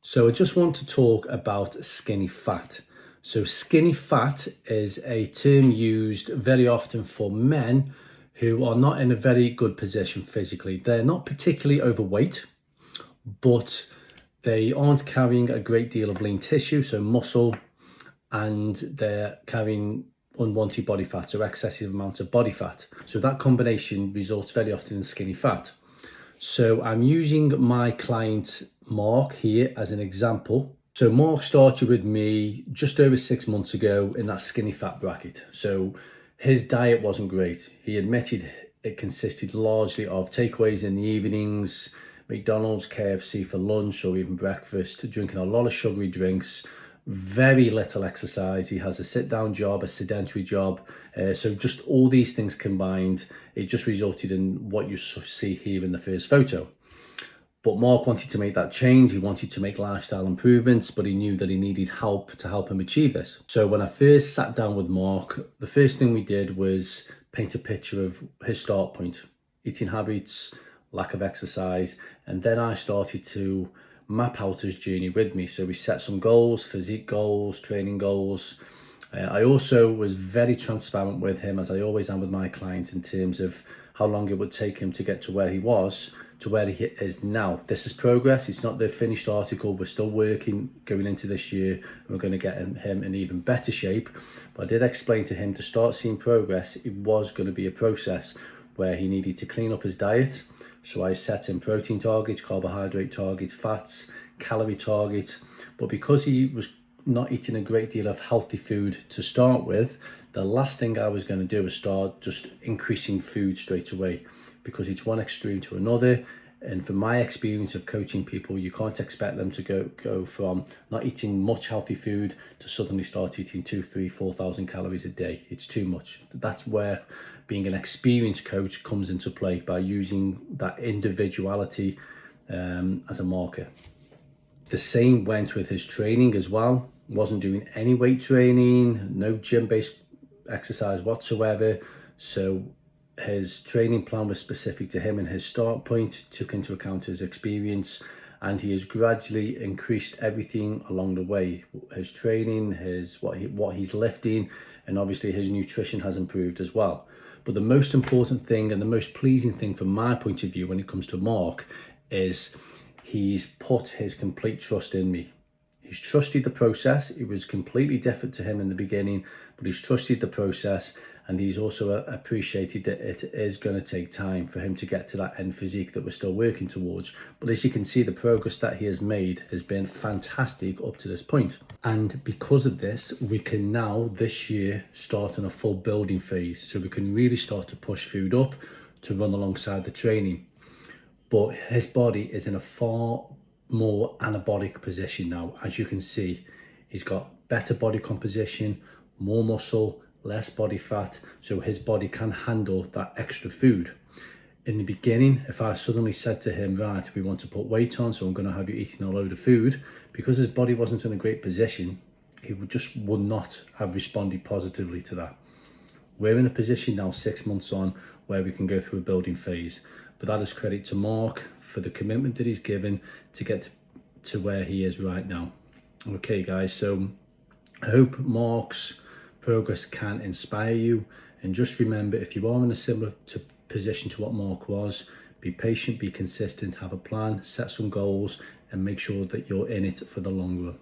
So I just want to talk about skinny fat. So skinny fat is a term used very often for men who are not in a very good position physically. They're not particularly overweight, but they aren't carrying a great deal of lean tissue, so muscle, and they're carrying unwanted body fat or excessive amounts of body fat. So that combination results very often in skinny fat. So I'm using my client Mark here as an example. So Mark started with me just over 6 months ago in that skinny fat bracket. So his diet wasn't great. He admitted it consisted largely of takeaways in the evenings, McDonald's, KFC for lunch or even breakfast, drinking a lot of sugary drinks, very little exercise. He has a sit-down job, a sedentary job. So just all these things combined, it just resulted in what you see here in the first photo. But Mark wanted to make that change. He wanted to make lifestyle improvements, but he knew that he needed help to help him achieve this. So when I first sat down with Mark, the first thing we did was paint a picture of his start point, eating habits, lack of exercise, and then I started to map out his journey with me. So we set some goals, physique goals, training goals. I also was very transparent with him, as I always am with my clients, in terms of how long it would take him to get to where he was to where he is now. This is progress. It's not the finished article. We're still working going into this year, and we're going to get him in even better shape. But I did explain to him, to start seeing progress, it was going to be a process where he needed to clean up his diet. So I set him protein targets, carbohydrate targets, fats, calorie targets. But because he was not eating a great deal of healthy food to start with, the last thing I was going to do was start just increasing food straight away, because it's one extreme to another. And from my experience of coaching people, you can't expect them to go from not eating much healthy food to suddenly start eating 2, 3, 4,000 calories a day. It's too much. That's where being an experienced coach comes into play, by using that individuality as a marker. The same went with his training as well. Wasn't doing any weight training, no gym-based exercise whatsoever. So his training plan was specific to him and his start point, took into account his experience, and he has gradually increased everything along the way. His training, what he's lifting, and obviously his nutrition has improved as well. But the most important thing and the most pleasing thing from my point of view when it comes to Mark is he's put his complete trust in me. He's trusted the process. It was completely different to him in the beginning, but he's trusted the process, and he's also appreciated that it is going to take time for him to get to that end physique that we're still working towards. But as you can see, the progress that he has made has been fantastic up to this point. And because of this, we can now this year start on a full building phase. So we can really start to push food up to run alongside the training. But his body is in a far more anabolic position now. As you can see, he's got better body composition, more muscle, less body fat, so his body can handle that extra food. In the beginning, if I suddenly said to him, right, we want to put weight on, so I'm going to have you eating a load of food, because his body wasn't in a great position, he would not have responded positively to that. We're in a position now, 6 months on, where we can go through a building phase. But that is credit to Mark for the commitment that he's given to get to where he is right now. Okay, guys, so I hope Mark's progress can inspire you. And just remember, if you are in a similar position to what Mark was, be patient, be consistent, have a plan, set some goals, and make sure that you're in it for the long run.